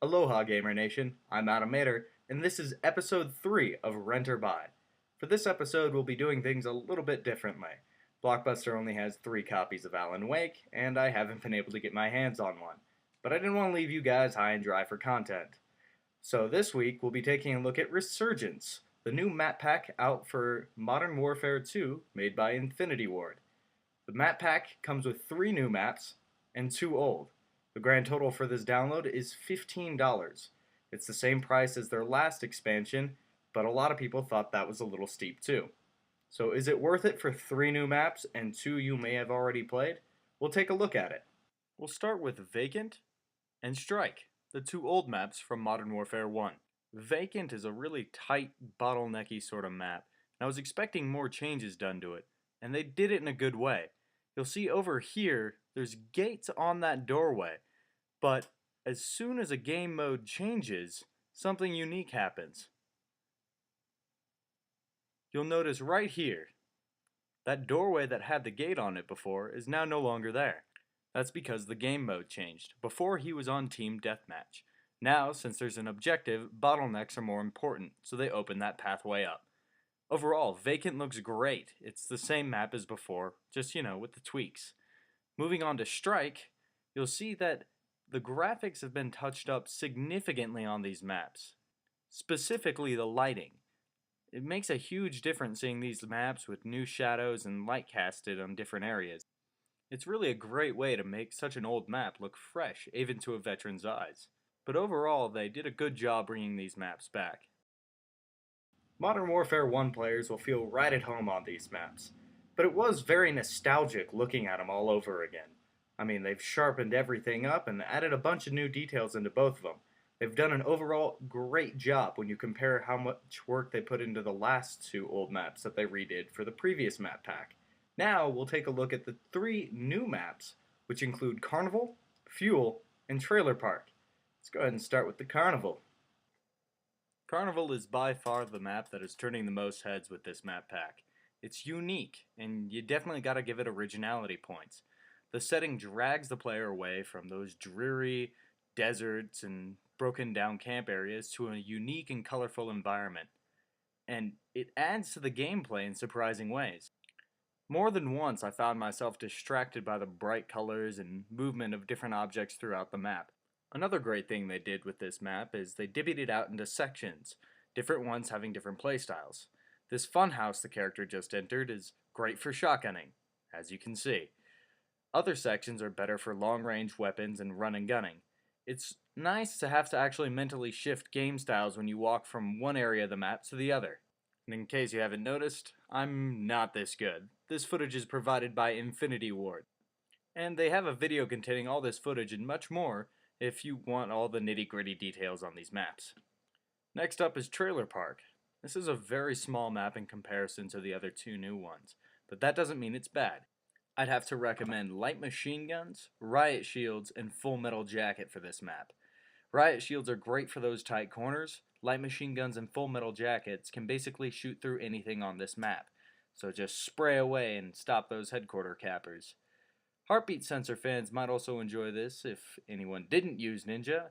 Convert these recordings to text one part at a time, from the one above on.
Aloha Gamer Nation, I'm Adam Mater, and this is episode 3 of Rent or Buy. For this episode, we'll be doing things a little bit differently. Blockbuster only has 3 copies of Alan Wake, and I haven't been able to get my hands on one. But I didn't want to leave you guys high and dry for content. So this week, we'll be taking a look at Resurgence, the new map pack out for Modern Warfare 2 made by Infinity Ward. The map pack comes with 3 new maps and 2 old. The grand total for this download is $15. It's the same price as their last expansion, but a lot of people thought that was a little steep too. So is it worth it for 3 new maps and 2 you may have already played? We'll take a look at it. We'll start with Vacant and Strike, the 2 old maps from Modern Warfare 1. Vacant is a really tight, bottlenecky sort of map, and I was expecting more changes done to it, and they did it in a good way. You'll see over here, there's gates on that doorway, but as soon as a game mode changes, something unique happens. You'll notice right here, that doorway that had the gate on it before is now no longer there. That's because the game mode changed. Before he was on Team Deathmatch. Now, since there's an objective, bottlenecks are more important, so they open that pathway up. Overall, Vacant looks great. It's the same map as before, just, with the tweaks. Moving on to Strike, you'll see that the graphics have been touched up significantly on these maps. Specifically the lighting. It makes a huge difference seeing these maps with new shadows and light casted on different areas. It's really a great way to make such an old map look fresh, even to a veteran's eyes. But overall, they did a good job bringing these maps back. Modern Warfare 1 players will feel right at home on these maps, but it was very nostalgic looking at them all over again. I mean, they've sharpened everything up and added a bunch of new details into both of them. They've done an overall great job when you compare how much work they put into the last 2 old maps that they redid for the previous map pack. Now we'll take a look at the 3 new maps, which include Carnival, Fuel, and Trailer Park. Let's go ahead and start with the Carnival. Carnival is by far the map that is turning the most heads with this map pack. It's unique, and you definitely gotta give it originality points. The setting drags the player away from those dreary deserts and broken down camp areas to a unique and colorful environment. And it adds to the gameplay in surprising ways. More than once I found myself distracted by the bright colors and movement of different objects throughout the map. Another great thing they did with this map is they divvied it out into sections, different ones having different playstyles. This funhouse the character just entered is great for shotgunning, as you can see. Other sections are better for long-range weapons and run and gunning. It's nice to have to actually mentally shift game styles when you walk from one area of the map to the other. And in case you haven't noticed, I'm not this good. This footage is provided by Infinity Ward. And they have a video containing all this footage and much more if you want all the nitty-gritty details on these maps. Next up is Trailer Park. This is a very small map in comparison to the other 2 new ones, but that doesn't mean it's bad. I'd have to recommend light machine guns, riot shields, and full metal jacket for this map. Riot shields are great for those tight corners. Light machine guns and full metal jackets can basically shoot through anything on this map, so just spray away and stop those headquarter cappers. Heartbeat sensor fans might also enjoy this if anyone didn't use Ninja,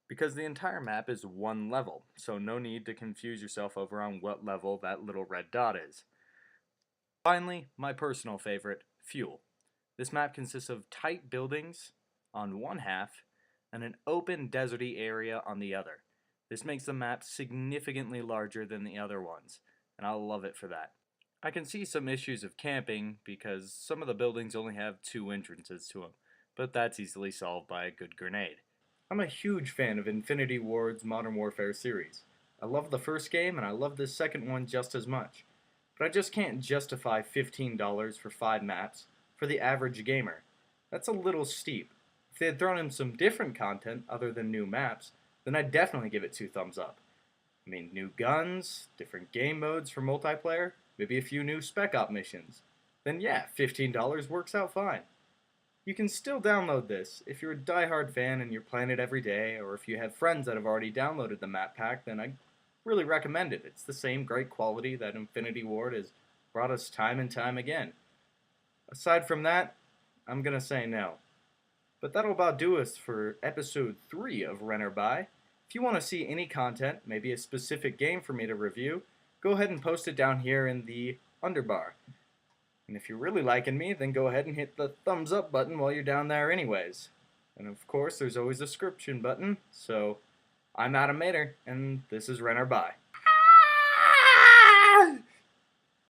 because the entire map is one level, so no need to confuse yourself over on what level that little red dot is. Finally, my personal favorite, Fuel. This map consists of tight buildings on one half and an open deserty area on the other. This makes the map significantly larger than the other ones, and I love it for that. I can see some issues of camping because some of the buildings only have 2 entrances to them, but that's easily solved by a good grenade. I'm a huge fan of Infinity Ward's Modern Warfare series. I love the first game and I love this second one just as much. But I just can't justify $15 for 5 maps for the average gamer. That's a little steep. If they had thrown in some different content other than new maps, then I'd definitely give it 2 thumbs up. I mean, new guns, different game modes for multiplayer, maybe a few new Spec Op missions. Then yeah, $15 works out fine. You can still download this. If you're a diehard fan and you're playing it every day, or if you have friends that have already downloaded the map pack, then I really recommend it. It's the same great quality that Infinity Ward has brought us time and time again. Aside from that, I'm gonna say no. But that'll about do us for episode 3 of Rent or Buy. If you want to see any content, maybe a specific game for me to review, go ahead and post it down here in the underbar. And if you're really liking me, then go ahead and hit the thumbs up button while you're down there anyways. And of course, there's always a subscription button. So, I'm Adam Mater, and this is Rent or Buy.